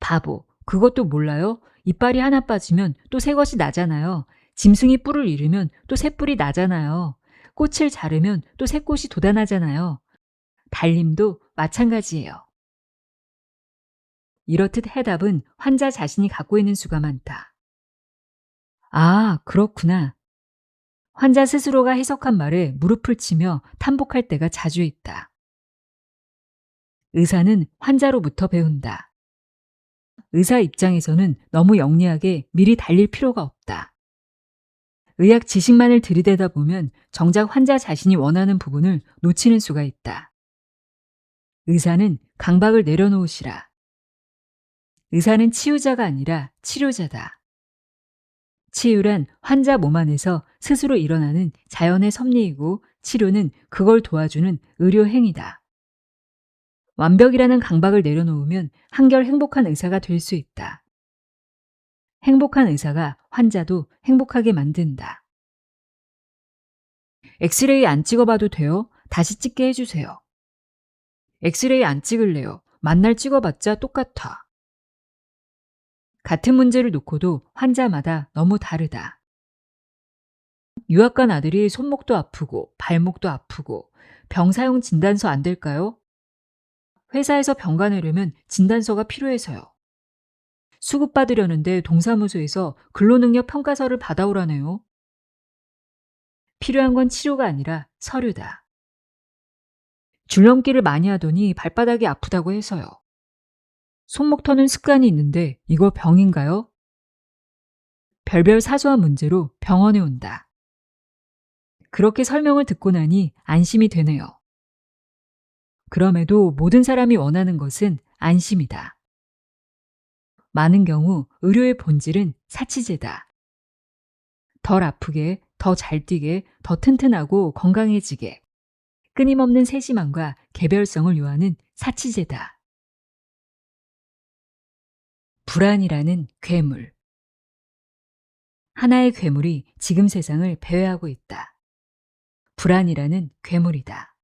[SPEAKER 1] 바보, 그것도 몰라요? 이빨이 하나 빠지면 또 새 것이 나잖아요. 짐승이 뿔을 잃으면 또 새 뿔이 나잖아요. 꽃을 자르면 또 새 꽃이 돋아나잖아요. 달림도 마찬가지예요. 이렇듯 해답은 환자 자신이 갖고 있는 수가 많다. 아, 그렇구나. 환자 스스로가 해석한 말에 무릎을 치며 탄복할 때가 자주 있다. 의사는 환자로부터 배운다. 의사 입장에서는 너무 영리하게 미리 달릴 필요가 없다. 의학 지식만을 들이대다 보면 정작 환자 자신이 원하는 부분을 놓치는 수가 있다. 의사는 강박을 내려놓으시라. 의사는 치유자가 아니라 치료자다. 치유란 환자 몸 안에서 스스로 일어나는 자연의 섭리이고 치료는 그걸 도와주는 의료 행위다. 완벽이라는 강박을 내려놓으면 한결 행복한 의사가 될 수 있다. 행복한 의사가 환자도 행복하게 만든다. 엑스레이 안 찍어봐도 돼요? 다시 찍게 해주세요. 엑스레이 안 찍을래요. 만날 찍어봤자 똑같아. 같은 문제를 놓고도 환자마다 너무 다르다. 유학 간 아들이 손목도 아프고 발목도 아프고 병사용 진단서 안 될까요? 회사에서 병 가내려면 진단서가 필요해서요. 수급받으려는데 동사무소에서 근로능력 평가서를 받아오라네요. 필요한 건 치료가 아니라 서류다. 줄넘기를 많이 하더니 발바닥이 아프다고 해서요. 손목 터는 습관이 있는데 이거 병인가요? 별별 사소한 문제로 병원에 온다. 그렇게 설명을 듣고 나니 안심이 되네요. 그럼에도 모든 사람이 원하는 것은 안심이다. 많은 경우 의료의 본질은 사치제다. 덜 아프게, 더 잘 뛰게, 더 튼튼하고 건강해지게. 끊임없는 세심함과 개별성을 요하는 사치제다. 불안이라는 괴물. 하나의 괴물이 지금 세상을 배회하고 있다. 불안이라는 괴물이다.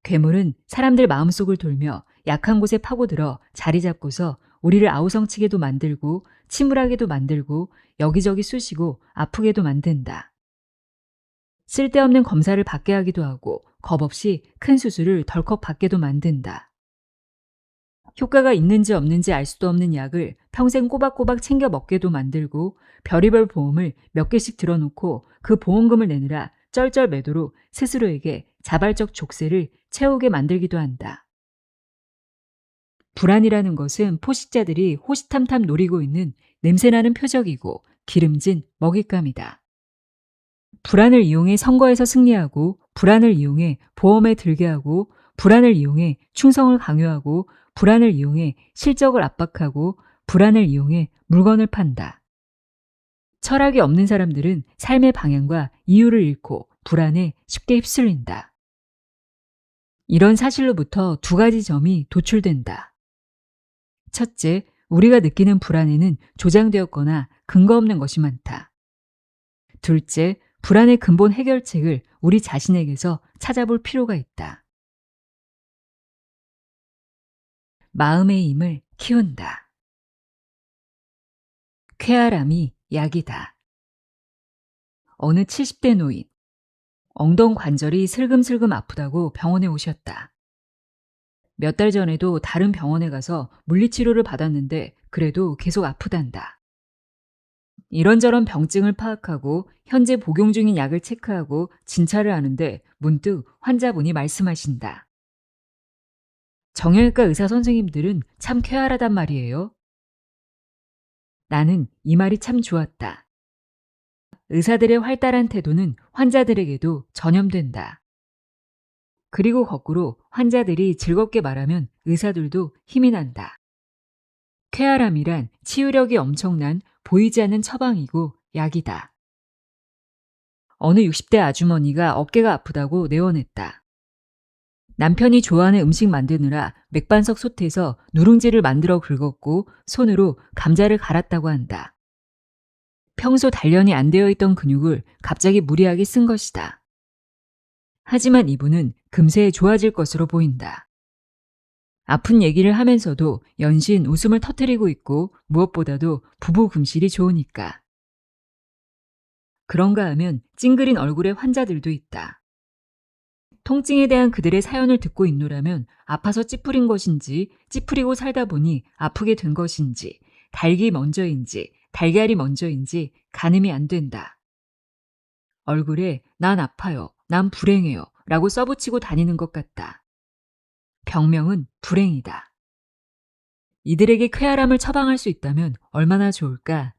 [SPEAKER 1] 괴물은 사람들 마음속을 돌며 약한 곳에 파고들어 자리 잡고서 우리를 아우성치게도 만들고 침울하게도 만들고 여기저기 쑤시고 아프게도 만든다. 쓸데없는 검사를 받게 하기도 하고 겁 없이 큰 수술을 덜컥 받게도 만든다. 효과가 있는지 없는지 알 수도 없는 약을 평생 꼬박꼬박 챙겨 먹게도 만들고 별의별 보험을 몇 개씩 들어놓고 그 보험금을 내느라 쩔쩔매도로 스스로에게 자발적 족쇄를 채우게 만들기도 한다. 불안이라는 것은 포식자들이 호시탐탐 노리고 있는 냄새나는 표적이고 기름진 먹잇감이다. 불안을 이용해 선거에서 승리하고 불안을 이용해 보험에 들게 하고 불안을 이용해 충성을 강요하고 불안을 이용해 실적을 압박하고 불안을 이용해 물건을 판다. 철학이 없는 사람들은 삶의 방향과 이유를 잃고 불안에 쉽게 휩쓸린다. 이런 사실로부터 두 가지 점이 도출된다. 첫째, 우리가 느끼는 불안에는 조장되었거나 근거 없는 것이 많다. 둘째, 불안의 근본 해결책을 우리 자신에게서 찾아볼 필요가 있다. 마음의 힘을 키운다. 쾌활함이 약이다. 어느 70대 노인, 엉덩 관절이 슬금슬금 아프다고 병원에 오셨다. 몇 달 전에도 다른 병원에 가서 물리치료를 받았는데 그래도 계속 아프단다. 이런저런 병증을 파악하고 현재 복용 중인 약을 체크하고 진찰을 하는데 문득 환자분이 말씀하신다. 정형외과 의사 선생님들은 참 쾌활하단 말이에요. 나는 이 말이 참 좋았다. 의사들의 활달한 태도는 환자들에게도 전염된다. 그리고 거꾸로 환자들이 즐겁게 말하면 의사들도 힘이 난다. 쾌활함이란 치유력이 엄청난 보이지 않는 처방이고 약이다. 어느 60대 아주머니가 어깨가 아프다고 내원했다. 남편이 좋아하는 음식 만드느라 맥반석 솥에서 누룽지를 만들어 긁었고 손으로 감자를 갈았다고 한다. 평소 단련이 안 되어 있던 근육을 갑자기 무리하게 쓴 것이다. 하지만 이분은 금세 좋아질 것으로 보인다. 아픈 얘기를 하면서도 연신 웃음을 터뜨리고 있고 무엇보다도 부부 금실이 좋으니까. 그런가 하면 찡그린 얼굴의 환자들도 있다. 통증에 대한 그들의 사연을 듣고 있노라면 아파서 찌푸린 것인지 찌푸리고 살다 보니 아프게 된 것인지 닭이 먼저인지 달걀이 먼저인지 가늠이 안 된다. 얼굴에 난 아파요, 난 불행해요 라고 써붙이고 다니는 것 같다. 병명은 불행이다. 이들에게 쾌활함을 처방할 수 있다면 얼마나 좋을까?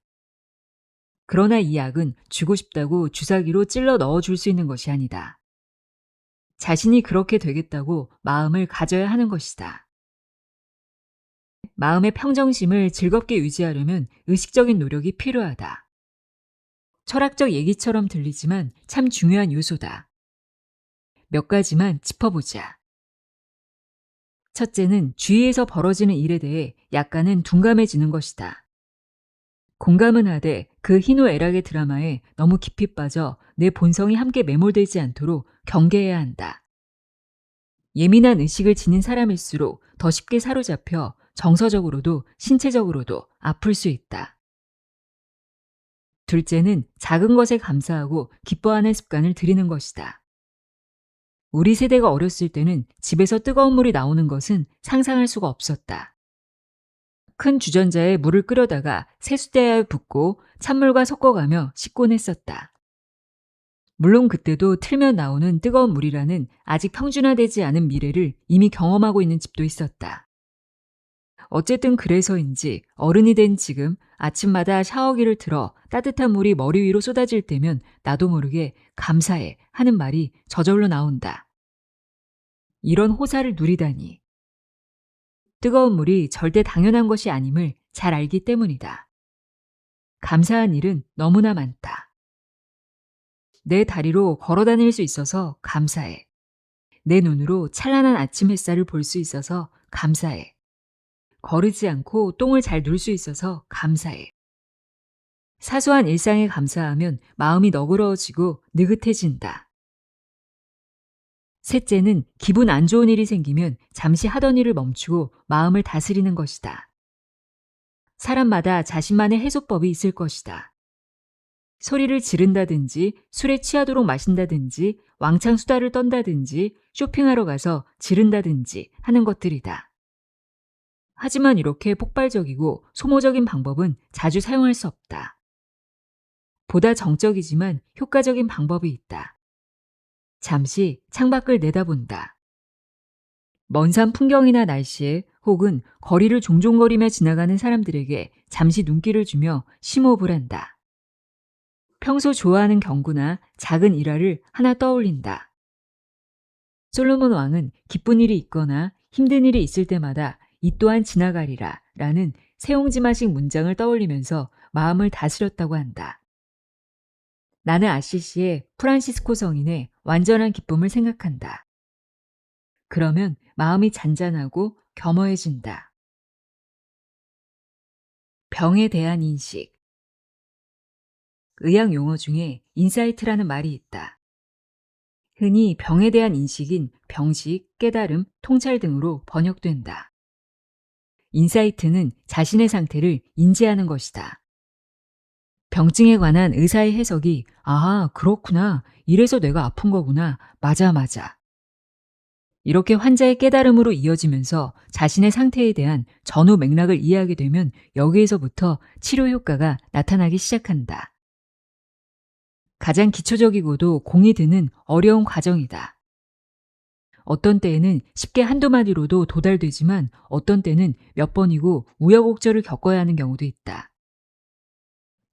[SPEAKER 1] 그러나 이 약은 주고 싶다고 주사기로 찔러 넣어줄 수 있는 것이 아니다. 자신이 그렇게 되겠다고 마음을 가져야 하는 것이다. 마음의 평정심을 즐겁게 유지하려면 의식적인 노력이 필요하다. 철학적 얘기처럼 들리지만 참 중요한 요소다. 몇 가지만 짚어보자. 첫째는 주위에서 벌어지는 일에 대해 약간은 둔감해지는 것이다. 공감은 하되 그 희노애락의 드라마에 너무 깊이 빠져 내 본성이 함께 매몰되지 않도록 경계해야 한다. 예민한 의식을 지닌 사람일수록 더 쉽게 사로잡혀 정서적으로도 신체적으로도 아플 수 있다. 둘째는 작은 것에 감사하고 기뻐하는 습관을 들이는 것이다. 우리 세대가 어렸을 때는 집에서 뜨거운 물이 나오는 것은 상상할 수가 없었다. 큰 주전자에 물을 끓여다가 세수대야에 붓고 찬물과 섞어가며 씻곤 했었다. 물론 그때도 틀면 나오는 뜨거운 물이라는 아직 평준화되지 않은 미래를 이미 경험하고 있는 집도 있었다. 어쨌든 그래서인지 어른이 된 지금 아침마다 샤워기를 틀어 따뜻한 물이 머리 위로 쏟아질 때면 나도 모르게 감사해 하는 말이 저절로 나온다. 이런 호사를 누리다니. 뜨거운 물이 절대 당연한 것이 아님을 잘 알기 때문이다. 감사한 일은 너무나 많다. 내 다리로 걸어 다닐 수 있어서 감사해. 내 눈으로 찬란한 아침 햇살을 볼 수 있어서 감사해. 거르지 않고 똥을 잘 눌 수 있어서 감사해. 사소한 일상에 감사하면 마음이 너그러워지고 느긋해진다. 셋째는 기분 안 좋은 일이 생기면 잠시 하던 일을 멈추고 마음을 다스리는 것이다. 사람마다 자신만의 해소법이 있을 것이다. 소리를 지른다든지 술에 취하도록 마신다든지 왕창 수다를 떤다든지 쇼핑하러 가서 지른다든지 하는 것들이다. 하지만 이렇게 폭발적이고 소모적인 방법은 자주 사용할 수 없다. 보다 정적이지만 효과적인 방법이 있다. 잠시 창밖을 내다본다. 먼 산 풍경이나 날씨에 혹은 거리를 종종거리며 지나가는 사람들에게 잠시 눈길을 주며 심호흡을 한다. 평소 좋아하는 경구나 작은 일화를 하나 떠올린다. 솔로몬 왕은 기쁜 일이 있거나 힘든 일이 있을 때마다 이 또한 지나가리라 라는 세옹지마식 문장을 떠올리면서 마음을 다스렸다고 한다. 나는 아시시의 프란시스코 성인의 완전한 기쁨을 생각한다. 그러면 마음이 잔잔하고 겸허해진다. 병에 대한 인식. 의학 용어 중에 인사이트라는 말이 있다. 흔히 병에 대한 인식인 병식, 깨달음, 통찰 등으로 번역된다. 인사이트는 자신의 상태를 인지하는 것이다. 병증에 관한 의사의 해석이 아, 그렇구나. 이래서 내가 아픈 거구나. 맞아. 이렇게 환자의 깨달음으로 이어지면서 자신의 상태에 대한 전후 맥락을 이해하게 되면 여기에서부터 치료 효과가 나타나기 시작한다. 가장 기초적이고도 공이 드는 어려운 과정이다. 어떤 때에는 쉽게 한두 마디로도 도달되지만 어떤 때는 몇 번이고 우여곡절을 겪어야 하는 경우도 있다.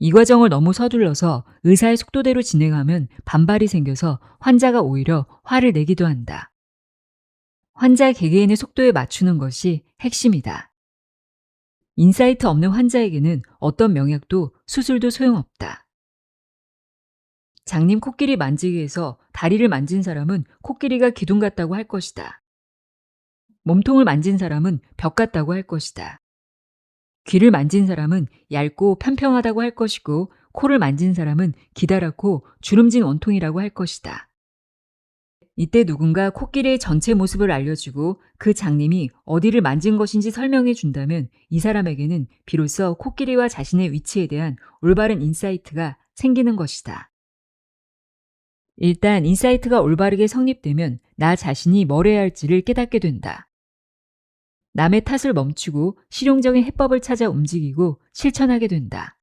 [SPEAKER 1] 이 과정을 너무 서둘러서 의사의 속도대로 진행하면 반발이 생겨서 환자가 오히려 화를 내기도 한다. 환자 개개인의 속도에 맞추는 것이 핵심이다. 인사이트 없는 환자에게는 어떤 명약도 수술도 소용없다. 장님 코끼리 만지기에서 다리를 만진 사람은 코끼리가 기둥 같다고 할 것이다. 몸통을 만진 사람은 벽 같다고 할 것이다. 귀를 만진 사람은 얇고 편평하다고 할 것이고 코를 만진 사람은 기다랗고 주름진 원통이라고 할 것이다. 이때 누군가 코끼리의 전체 모습을 알려주고 그 장님이 어디를 만진 것인지 설명해 준다면 이 사람에게는 비로소 코끼리와 자신의 위치에 대한 올바른 인사이트가 생기는 것이다. 일단 인사이트가 올바르게 성립되면 나 자신이 뭘 해야 할지를 깨닫게 된다. 남의 탓을 멈추고 실용적인 해법을 찾아 움직이고 실천하게 된다.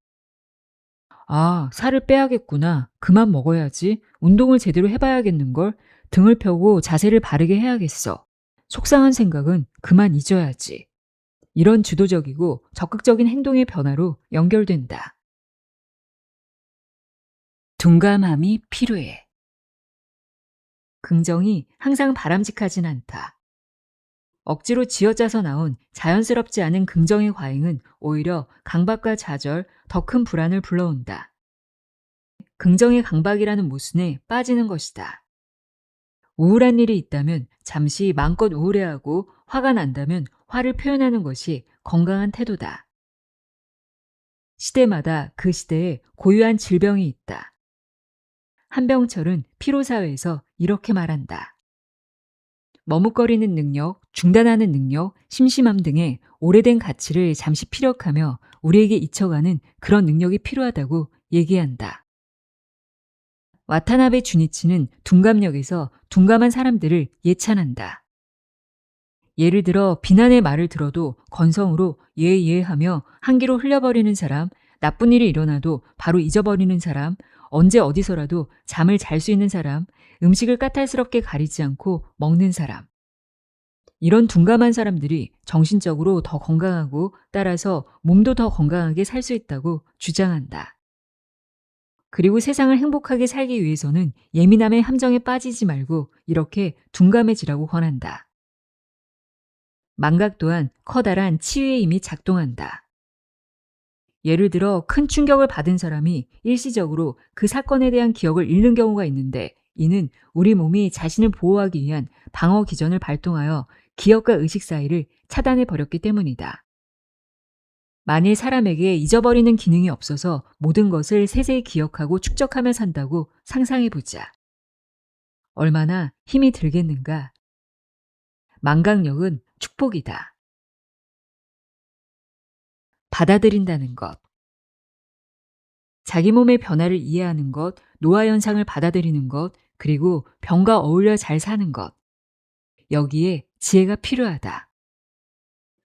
[SPEAKER 1] 아, 살을 빼야겠구나. 그만 먹어야지. 운동을 제대로 해봐야겠는걸. 등을 펴고 자세를 바르게 해야겠어. 속상한 생각은 그만 잊어야지. 이런 주도적이고 적극적인 행동의 변화로 연결된다. 둔감함이 필요해. 긍정이 항상 바람직하진 않다. 억지로 쥐어짜서 나온 자연스럽지 않은 긍정의 과잉은 오히려 강박과 좌절, 더 큰 불안을 불러온다. 긍정의 강박이라는 모순에 빠지는 것이다. 우울한 일이 있다면 잠시 마음껏 우울해하고 화가 난다면 화를 표현하는 것이 건강한 태도다. 시대마다 그 시대에 고유한 질병이 있다. 한병철은 피로사회에서 이렇게 말한다. 머뭇거리는 능력, 중단하는 능력, 심심함 등의 오래된 가치를 잠시 피력하며 우리에게 잊혀가는 그런 능력이 필요하다고 얘기한다. 와타나베 주니치는 둔감력에서 둔감한 사람들을 예찬한다. 예를 들어 비난의 말을 들어도 건성으로 예 하며 한 귀로 흘려버리는 사람, 나쁜 일이 일어나도 바로 잊어버리는 사람, 언제 어디서라도 잠을 잘 수 있는 사람, 음식을 까탈스럽게 가리지 않고 먹는 사람. 이런 둔감한 사람들이 정신적으로 더 건강하고 따라서 몸도 더 건강하게 살 수 있다고 주장한다. 그리고 세상을 행복하게 살기 위해서는 예민함의 함정에 빠지지 말고 이렇게 둔감해지라고 권한다. 망각 또한 커다란 치유의 힘이 작동한다. 예를 들어 큰 충격을 받은 사람이 일시적으로 그 사건에 대한 기억을 잃는 경우가 있는데, 이는 우리 몸이 자신을 보호하기 위한 방어 기전을 발동하여 기억과 의식 사이를 차단해 버렸기 때문이다. 만일 사람에게 잊어버리는 기능이 없어서 모든 것을 세세히 기억하고 축적하며 산다고 상상해 보자. 얼마나 힘이 들겠는가? 망각력은 축복이다. 받아들인다는 것. 자기 몸의 변화를 이해하는 것, 노화 현상을 받아들이는 것, 그리고 병과 어울려 잘 사는 것. 여기에 지혜가 필요하다.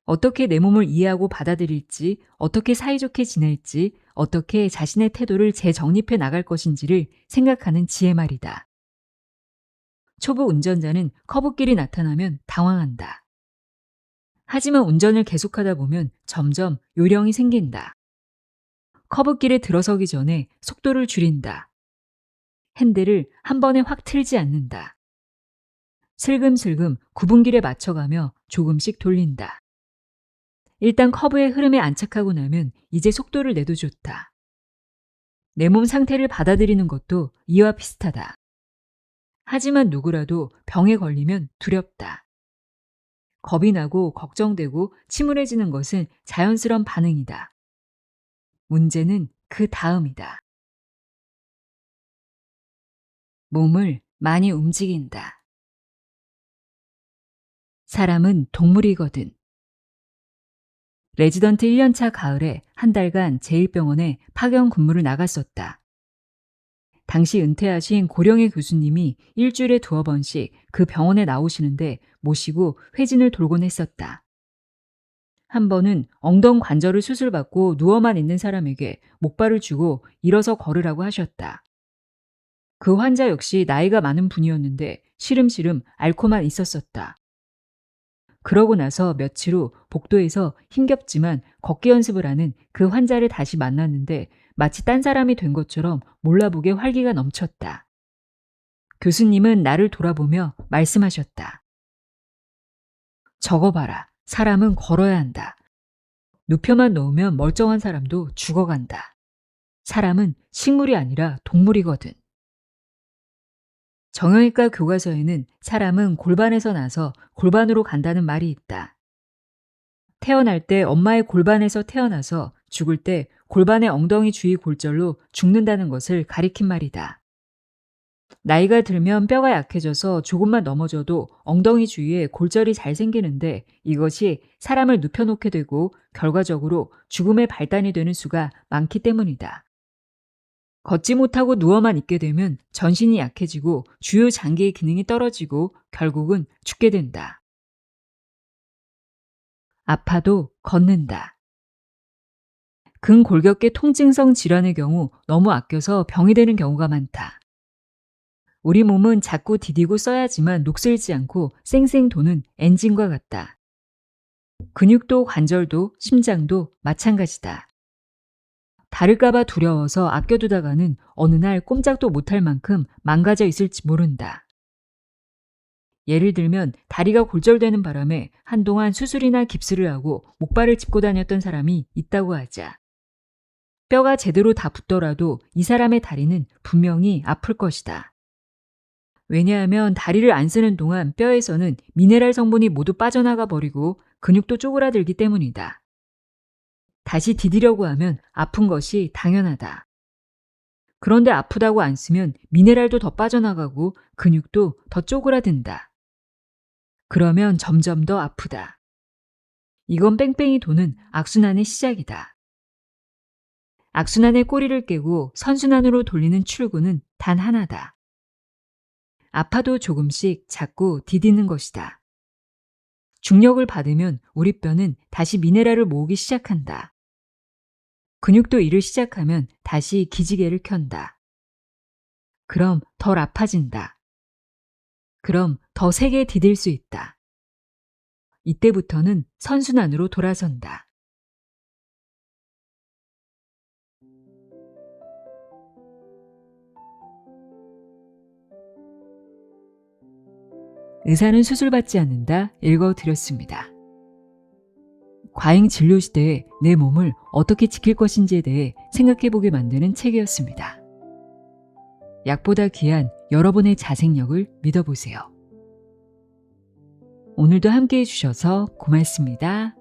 [SPEAKER 1] 어떻게 내 몸을 이해하고 받아들일지, 어떻게 사이좋게 지낼지, 어떻게 자신의 태도를 재정립해 나갈 것인지를 생각하는 지혜 말이다. 초보 운전자는 커브길이 나타나면 당황한다. 하지만 운전을 계속하다 보면 점점 요령이 생긴다. 커브길에 들어서기 전에 속도를 줄인다. 핸들을 한 번에 확 틀지 않는다. 슬금슬금 구분길에 맞춰가며 조금씩 돌린다. 일단 커브의 흐름에 안착하고 나면 이제 속도를 내도 좋다. 내 몸 상태를 받아들이는 것도 이와 비슷하다. 하지만 누구라도 병에 걸리면 두렵다. 겁이 나고 걱정되고 침울해지는 것은 자연스러운 반응이다. 문제는 그 다음이다. 몸을 많이 움직인다. 사람은 동물이거든. 레지던트 1년차 가을에 한 달간 제1병원에 파견 근무를 나갔었다. 당시 은퇴하신 고령의 교수님이 일주일에 2번씩 그 병원에 나오시는데 모시고 회진을 돌곤 했었다. 한 번은 엉덩 관절을 수술받고 누워만 있는 사람에게 목발을 주고 일어서 걸으라고 하셨다. 그 환자 역시 나이가 많은 분이었는데 시름시름 앓고만 있었었다. 그러고 나서 며칠 후 복도에서 힘겹지만 걷기 연습을 하는 그 환자를 다시 만났는데 마치 딴 사람이 된 것처럼 몰라보게 활기가 넘쳤다. 교수님은 나를 돌아보며 말씀하셨다. 저거 봐라. 사람은 걸어야 한다. 눕혀만 놓으면 멀쩡한 사람도 죽어간다. 사람은 식물이 아니라 동물이거든. 정형외과 교과서에는 사람은 골반에서 나서 골반으로 간다는 말이 있다. 태어날 때 엄마의 골반에서 태어나서 죽을 때 골반의 엉덩이 주위 골절로 죽는다는 것을 가리킨 말이다. 나이가 들면 뼈가 약해져서 조금만 넘어져도 엉덩이 주위에 골절이 잘 생기는데 이것이 사람을 눕혀놓게 되고 결과적으로 죽음의 발단이 되는 수가 많기 때문이다. 걷지 못하고 누워만 있게 되면 전신이 약해지고 주요 장기의 기능이 떨어지고 결국은 죽게 된다. 아파도 걷는다. 근골격계 통증성 질환의 경우 너무 아껴서 병이 되는 경우가 많다. 우리 몸은 자꾸 디디고 써야지만 녹슬지 않고 쌩쌩 도는 엔진과 같다. 근육도 관절도 심장도 마찬가지다. 다를까봐 두려워서 아껴두다가는 어느 날 꼼짝도 못할 만큼 망가져 있을지 모른다. 예를 들면 다리가 골절되는 바람에 한동안 수술이나 깁스를 하고 목발을 짚고 다녔던 사람이 있다고 하자. 뼈가 제대로 다 붙더라도 이 사람의 다리는 분명히 아플 것이다. 왜냐하면 다리를 안 쓰는 동안 뼈에서는 미네랄 성분이 모두 빠져나가 버리고 근육도 쪼그라들기 때문이다. 다시 디디려고 하면 아픈 것이 당연하다. 그런데 아프다고 안 쓰면 미네랄도 더 빠져나가고 근육도 더 쪼그라든다. 그러면 점점 더 아프다. 이건 뺑뺑이 도는 악순환의 시작이다. 악순환의 꼬리를 깨고 선순환으로 돌리는 출구는 단 하나다. 아파도 조금씩 자꾸 디디는 것이다. 중력을 받으면 우리 뼈는 다시 미네랄을 모으기 시작한다. 근육도 일을 시작하면 다시 기지개를 켠다. 그럼 덜 아파진다. 그럼 더 세게 디딜 수 있다. 이때부터는 선순환으로 돌아선다. 의사는 수술받지 않는다 읽어드렸습니다. 과잉 진료 시대에 내 몸을 어떻게 지킬 것인지에 대해 생각해보게 만드는 책이었습니다. 약보다 귀한 여러분의 자생력을 믿어보세요. 오늘도 함께해 주셔서 고맙습니다.